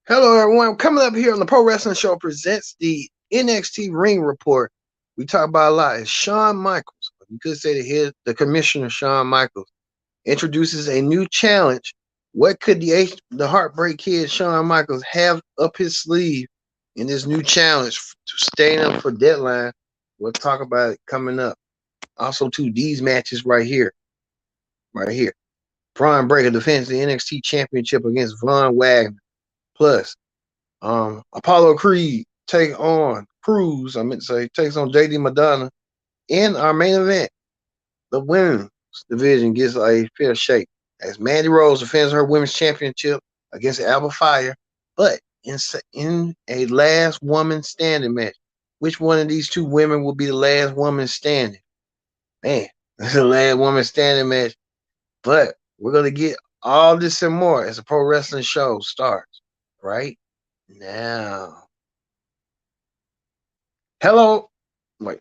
Hello, everyone. Coming up here on the Pro Wrestling Show presents the NXT Ring Report. We talk about a lot. It's Shawn Michaels. You could say the commissioner, Shawn Michaels, introduces a new challenge. What could the Heartbreak Kid, Shawn Michaels, have up his sleeve in this new challenge to staying up for deadline? We'll talk about it coming up. Also, these matches right here. Braun Breaker defends the NXT Championship against Von Wagner. Plus, Apollo Creed I meant to say, takes on JD Madonna in our main event. The women's division gets a fair shake as Mandy Rose defends her women's championship against Alba Fire, but in a last woman standing match. Which one of these two women will be the last woman standing? Man, it's the last woman standing match. But we're gonna get all this and more as the pro wrestling show starts right now. Hello. Wait.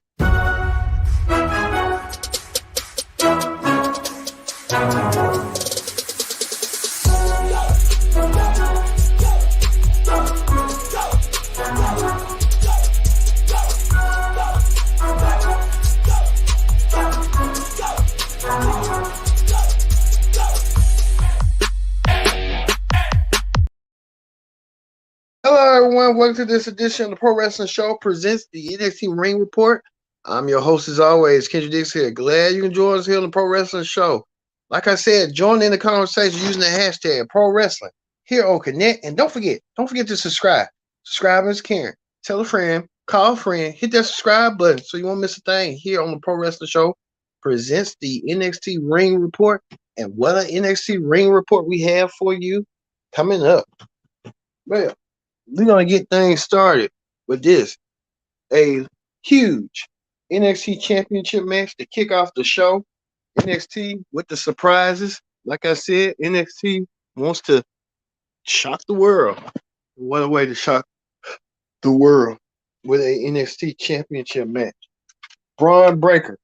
Hello, everyone. Welcome to this edition of the Pro Wrestling Show presents the NXT Ring Report. I'm your host, as always, Kendra Dix here. Glad you can join us here on the Pro Wrestling Show. Like I said, join in the conversation using the hashtag Pro Wrestling here on Connect. And don't forget to subscribe. Subscribe is caring. Tell a friend, call a friend, hit that subscribe button so you won't miss a thing here on the Pro Wrestling Show presents the NXT Ring Report. And what an NXT Ring Report we have for you coming up. Well, we're going to get things started with this. A huge NXT championship match to kick off the show. NXT with the surprises. Like I said, NXT wants to shock the world. What a way to shock the world with a NXT championship match. Braun Breaker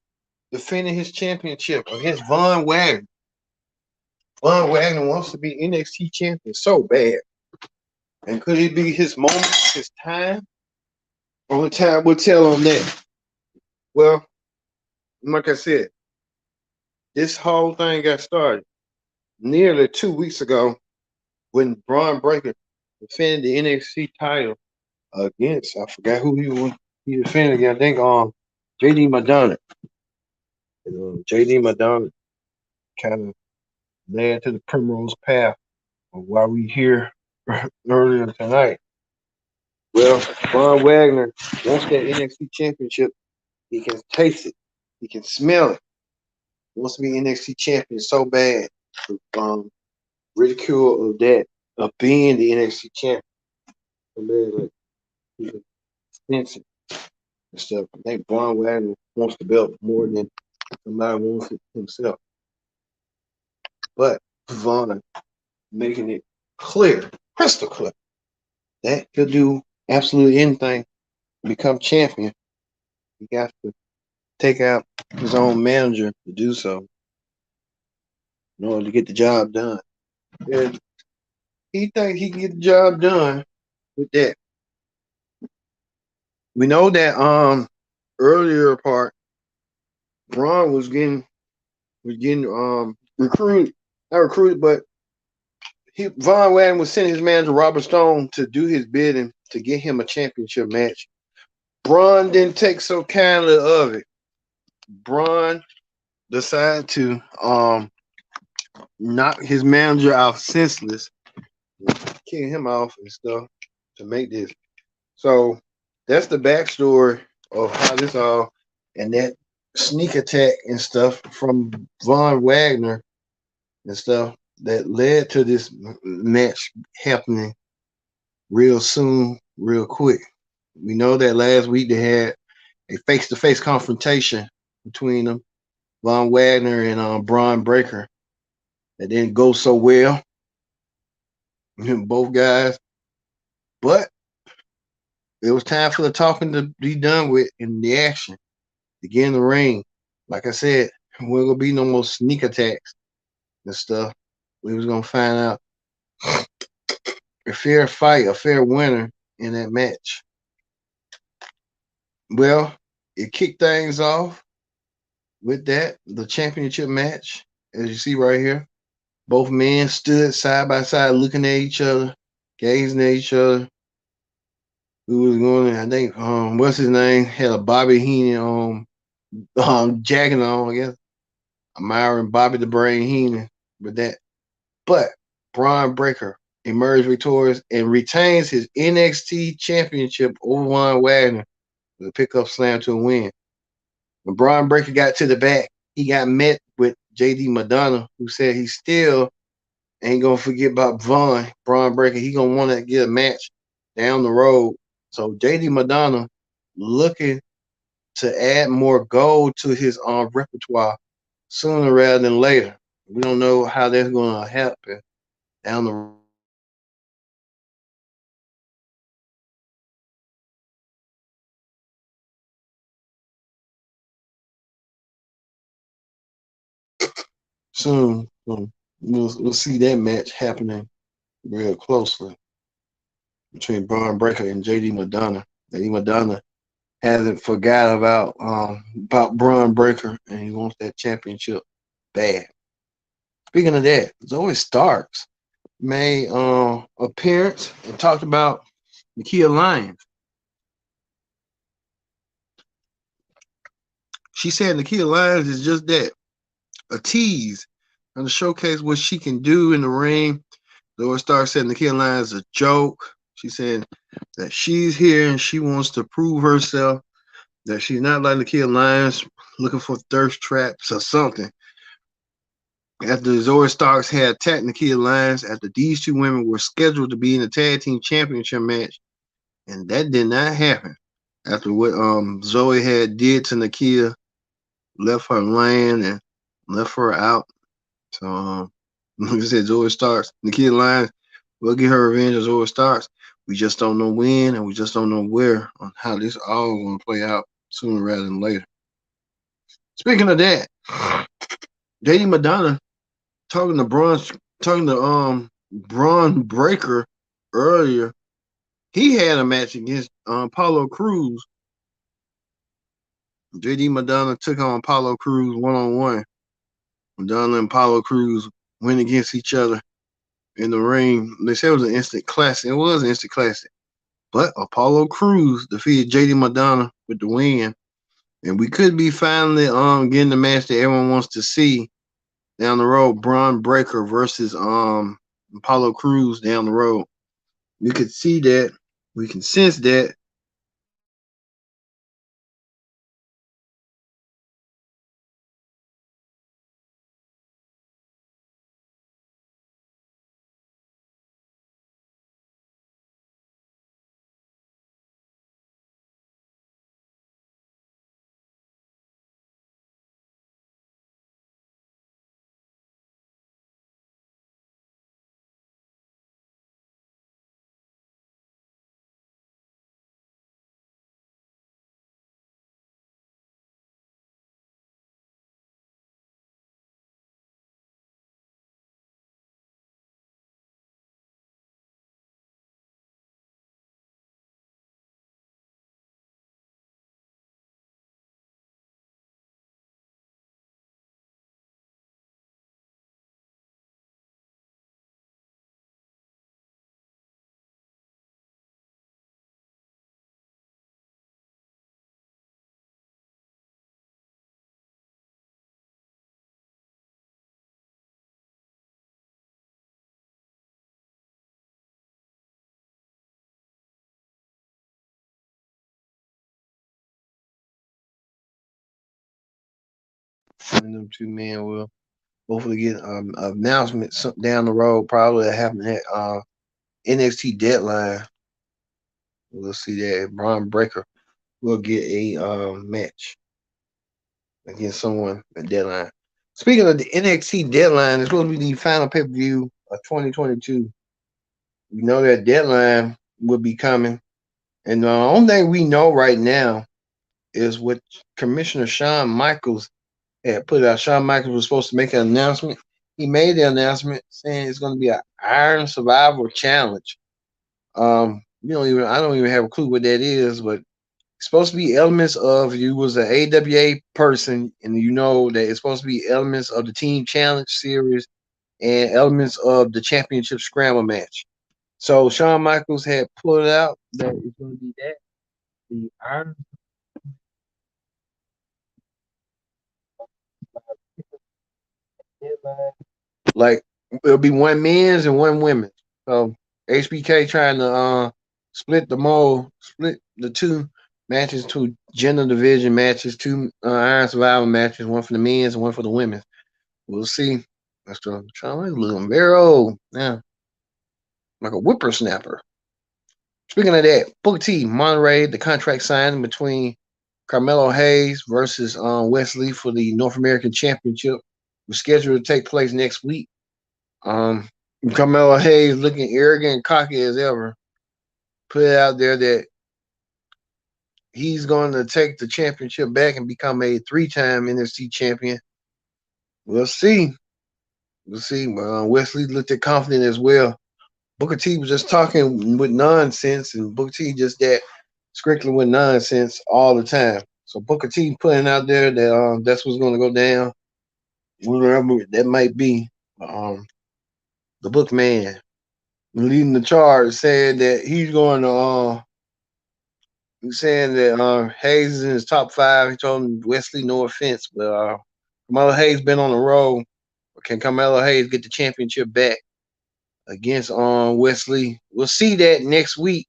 defending his championship against Von Wagner. Von Wagner wants to be NXT champion so bad. And could it be his moment, his time? Only time will tell on that. Well, like I said, this whole thing got started nearly 2 weeks ago when Braun Breaker defended the NXT title against, I forgot who he defended against. I think JD Madonna. JD Madonna kind of led to the primrose path of why we here earlier tonight. Well, Von Wagner wants that NXT championship. He can taste it. He can smell it. He wants to be NXT champion so bad. Ridicule of being the NXT champion. So bad, like he's expensive and stuff. I think Von Wagner wants the belt more than somebody wants it himself. But Von making it clear, crystal clear, that he'll do absolutely anything to become champion. He got to take out his own manager to do so in order to get the job done. And he thinks he can get the job done with that. We know that earlier part, Braun was getting recruited, not recruited, but Von Wagner was sending his manager Robert Stone to do his bidding to get him a championship match. Braun didn't take so kindly of it. Braun decided to knock his manager out senseless, kicking him off and stuff to make this. So that's the backstory of how this all and that sneak attack and stuff from Von Wagner and stuff that led to this match happening real soon, real quick. We know that last week they had a face-to-face confrontation between them, Von Wagner and Braun Breaker. That didn't go so well. Both guys. But it was time for the talking to be done with in the action to get in the ring. Like I said, we're gonna be no more sneak attacks and stuff. We was gonna find out a fair fight, a fair winner in that match. Well, it kicked things off with that, the championship match, as you see right here. Both men stood side by side looking at each other, gazing at each other. Who was going, I think, what's his name? Had a Bobby Heenan jacket on, I guess. Admiring Bobby the Brain Heenan with that. But Bron Breakker emerged victorious and retains his NXT championship over Von Wagner with a pickup slam to a win. When Bron Breakker got to the back, he got met with JD Madonna, who said he still ain't gonna forget about Bron Breakker. He gonna want to get a match down the road. So JD Madonna looking to add more gold to his repertoire sooner rather than later. We don't know how that's gonna happen down the road. Soon. We'll see that match happening real closely between Bron Breakker and JD Madonna. JD Madonna hasn't forgot about Bron Breakker, and he wants that championship bad. Speaking of that, Zoe Starks made appearance and talked about Nikia Lyons. She said Nikia Lyons is just that, a tease, and to showcase what she can do in the ring. Zoe Starks said Nikia Lyons is a joke. She said that she's here and she wants to prove herself, that she's not like Nikia Lyons looking for thirst traps or something. After Zoe Starks had attacked Nikia Lyons, after these two women were scheduled to be in the tag team championship match, and that did not happen. After what Zoe had did to Nikia, left her laying and left her out. So like I said, Zoe Starks, Nikia Lyons will get her revenge as Zoe Starks. We just don't know when, and we just don't know where on how this all going to play out sooner rather than later. Speaking of that, JD Madonna talking to Bron Breakker earlier. He had a match against Apollo Crews. JD Madonna took on Apollo Crews one-on-one. Madonna and Apollo Crews went against each other in the ring. They said it was an instant classic. It was an instant classic. But Apollo Crews defeated JD Madonna with the win. And we could be finally getting the match that everyone wants to see down the road. Bron Breakker versus Apollo Crews down the road. We could see that. We can sense that. And them two men will hopefully get announcement down the road, probably happening at NXT Deadline. We'll see that Bron Breakker will get a match against someone at Deadline. Speaking of the NXT Deadline, it's supposed to be the final pay-per-view of 2022. We know that Deadline will be coming. And the only thing we know right now is what Commissioner Shawn Michaels had put out. Shawn Michaels was supposed to make an announcement. He made the announcement saying it's going to be an Iron Survival Challenge. I don't even have a clue what that is, but it's supposed to be elements of you was an AWA person, and you know that it's supposed to be elements of the Team Challenge series and elements of the championship scramble match. So Shawn Michaels had pulled out that it's going to be that the Iron like it'll be one men's and one women's. So HBK trying to split the two matches, two gender division matches, two Iron Survival matches, one for the men's and one for the women's. We'll see. That's the Shawn looking very old now, like a whippersnapper. Speaking of that, Booker T, Monterey, the contract signed between Carmelo Hayes versus Wesley for the North American Championship was scheduled to take place next week. Um, Carmelo Hayes looking arrogant and cocky as ever. Put it out there that he's going to take the championship back and become a three-time NXT champion. We'll see. We'll see. Wesley looked at confident as well. Booker T was just talking with nonsense, and Booker T just that strictly with nonsense all the time. So Booker T putting out there that that's what's going to go down, whatever that might be. The Bookman leading the charge said that he's going to. He's saying that Hayes is in his top five. He told him Wesley, no offense, but Carmelo Hayes been on the road. Can Carmelo Hayes get the championship back against Wesley? We'll see that next week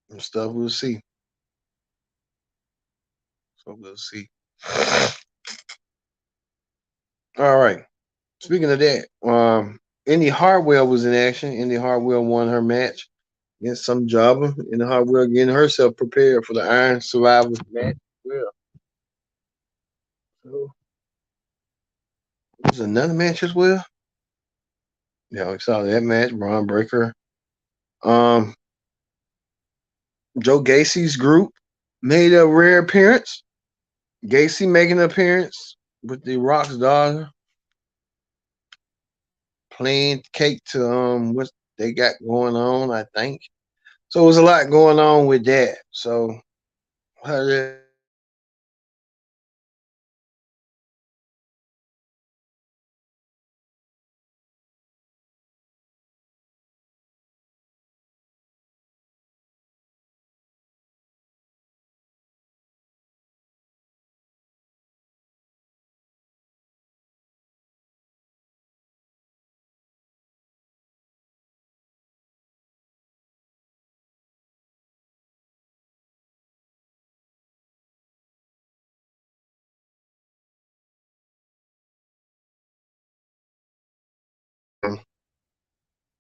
and stuff. We'll see. So we'll see. All right. Speaking of that, Indy Hartwell was in action. Indy Hartwell won her match against some jobber. Indy Hartwell getting herself prepared for the Iron Survivors match. Well, so there's another match as well. Yeah, we saw that match. Braun Breaker. Um, Joe Gacy's group made a rare appearance. Gacy making an appearance with the Rock's daughter, playing cake to what they got going on, I think. So there's a lot going on with that. So how did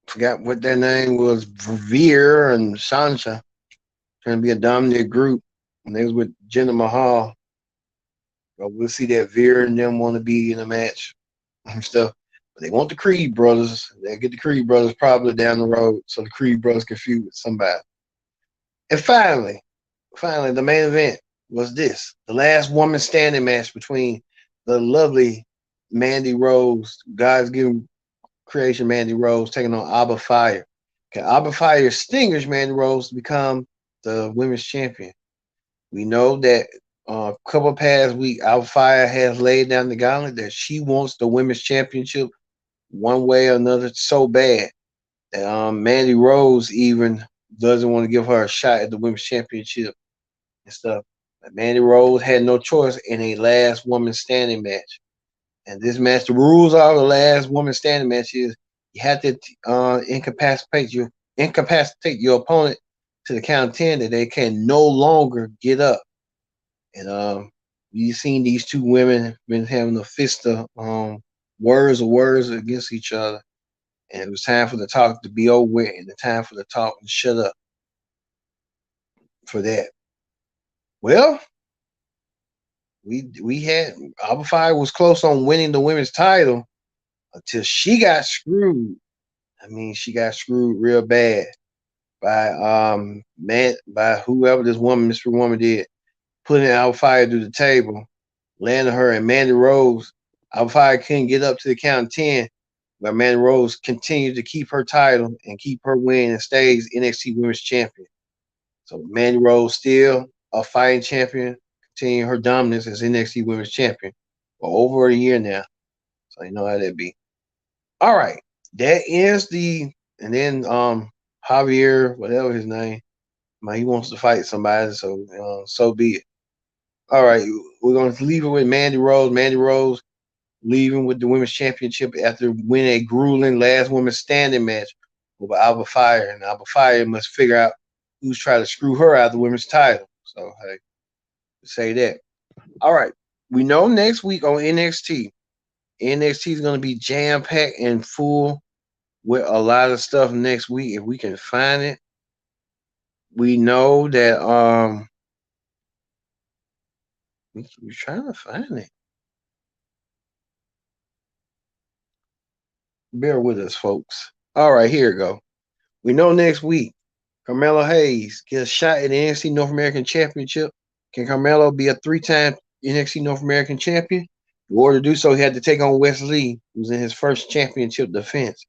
forgot what their name was, Veer and Sancha, trying to be a dominant group. And they was with Jinder Mahal. But we'll see that Veer and them want to be in a match and stuff. But they want the Creed brothers. They get the Creed brothers probably down the road so the Creed brothers can feud with somebody. And finally, the main event was this: the last woman standing match between the lovely Mandy Rose, God's given creation Mandy Rose, taking on Alba Fire. Can Alba Fire extinguish Mandy Rose to become the women's champion? We know that a couple past week, Alba Fire has laid down the gauntlet that she wants the women's championship one way or another so bad that Mandy Rose even doesn't want to give her a shot at the women's championship and stuff. But Mandy Rose had no choice in a last woman standing match. And this match, the rules are the last woman standing match is you have to incapacitate your opponent to the count of 10 that they can no longer get up. And you've seen these two women been having a fist of words against each other. And it was time for the talk to be over with and the time for the talk to shut up for that. Well, we had Alba Fire was close on winning the women's title until she got screwed. I mean, she got screwed real bad by whoever this woman, Mystery Woman, did, putting Alba Fire through the table, landing her and Mandy Rose. Alba Fire couldn't get up to the count of 10. where Mandy Rose continues to keep her title and keep her win and stays NXT Women's Champion. So Mandy Rose still a fighting champion, continuing her dominance as NXT Women's Champion for over a year now. So you know how that be. All right, that ends the and then Javier, whatever his name, man, he wants to fight somebody, so be it. All right, we're gonna leave it with Mandy Rose. Mandy Rose leaving with the women's championship after winning a grueling last woman standing match with Alba Fire, and Alba Fire must figure out who's trying to screw her out of the women's title. So hey, say that. All right, we know next week on NXT, NXT is gonna be jam packed and full with a lot of stuff next week if we can find it. We know that we're trying to find it. Bear with us, folks. All right, here we go. We know next week Carmelo Hayes gets a shot at the NXT North American Championship. Can Carmelo be a three-time NXT North American champion? In order to do so, he had to take on Wes Lee, who's in his first championship defense.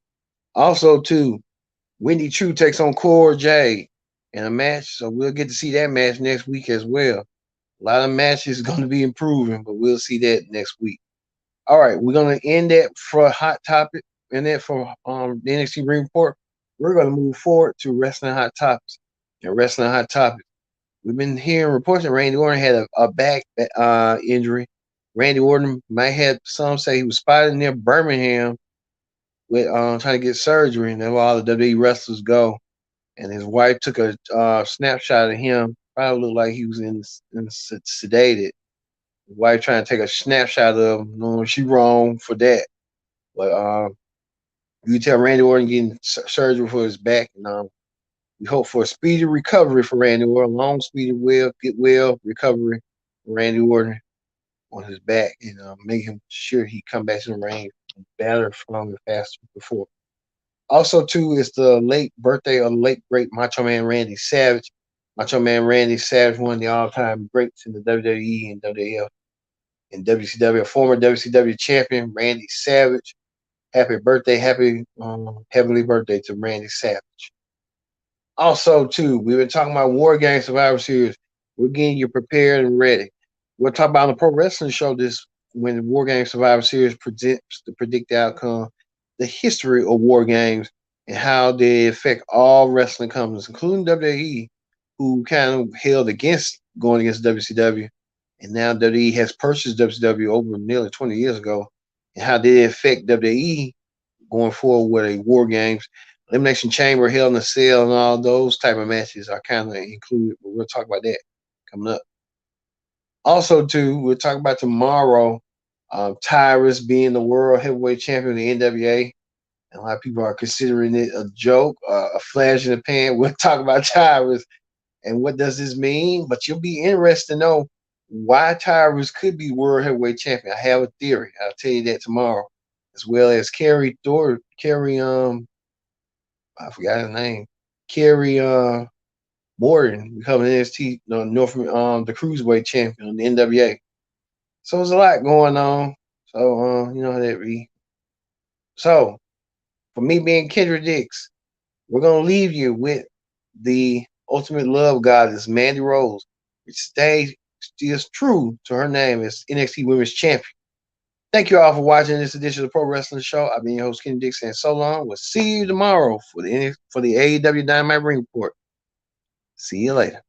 Also, too, Wendy Choo takes on Cora Jade in a match, so we'll get to see that match next week as well. A lot of matches going to be improving, but we'll see that next week. All right, we're going to end that for a hot topic, and then for the NXT Ring Report. We're going to move forward to Wrestling Hot Topics. And Wrestling Hot Topics, we've been hearing reports that Randy Orton had a back injury. Randy Orton might have some say he was spotted near Birmingham with trying to get surgery, and that's where all the WWE wrestlers go. And his wife took a snapshot of him. Probably looked like he was in sedated. His wife trying to take a snapshot of him. No, she wrong for that. But you tell Randy Orton getting surgery for his back, and we hope for a speedy recovery for Randy Orton, long, speedy, get well recovery for Randy Orton on his back, and make him sure he come back to the ring better, stronger, faster before. Also, too, is the late birthday of the late great Macho Man Randy Savage. Macho Man Randy Savage, one of the all-time greats in the WWE and WWF and WCW, a former WCW champion, Randy Savage. Happy birthday, happy heavenly birthday to Randy Savage. Also, too, we've been talking about War Games Survivor Series. We're getting you prepared and ready. We'll talk about on the Pro Wrestling Show this when the War Games Survivor Series presents to predict the outcome, the history of War Games, and how they affect all wrestling companies, including WWE, who kind of held against going against WCW. And now WWE has purchased WCW over nearly 20 years ago, and how did it affect WWE going forward with a War Games. Elimination Chamber, Hell in a Cell, and all those type of matches are kind of included, but we'll talk about that coming up. Also, too, we'll talk about tomorrow, Tyrus being the world heavyweight champion of the NWA. And a lot of people are considering it a joke, a flash in the pan. We'll talk about Tyrus and what does this mean, but you'll be interested to know why Tyrus could be world heavyweight champion. I have a theory. I'll tell you that tomorrow, as well as Kerry I forgot his name. Kerry Morton becoming NXT North the Cruiserweight champion on the NWA. So there's a lot going on. So you know how that be. So for me being Kendra Dix, we're gonna leave you with the ultimate love goddess, Mandy Rose, which stays true to her name as NXT Women's Champion. Thank you all for watching this edition of the Pro Wrestling Show. I've been your host, Kenny Dixon, and so long. We'll see you tomorrow for the AEW Dynamite Ring Report. See you later.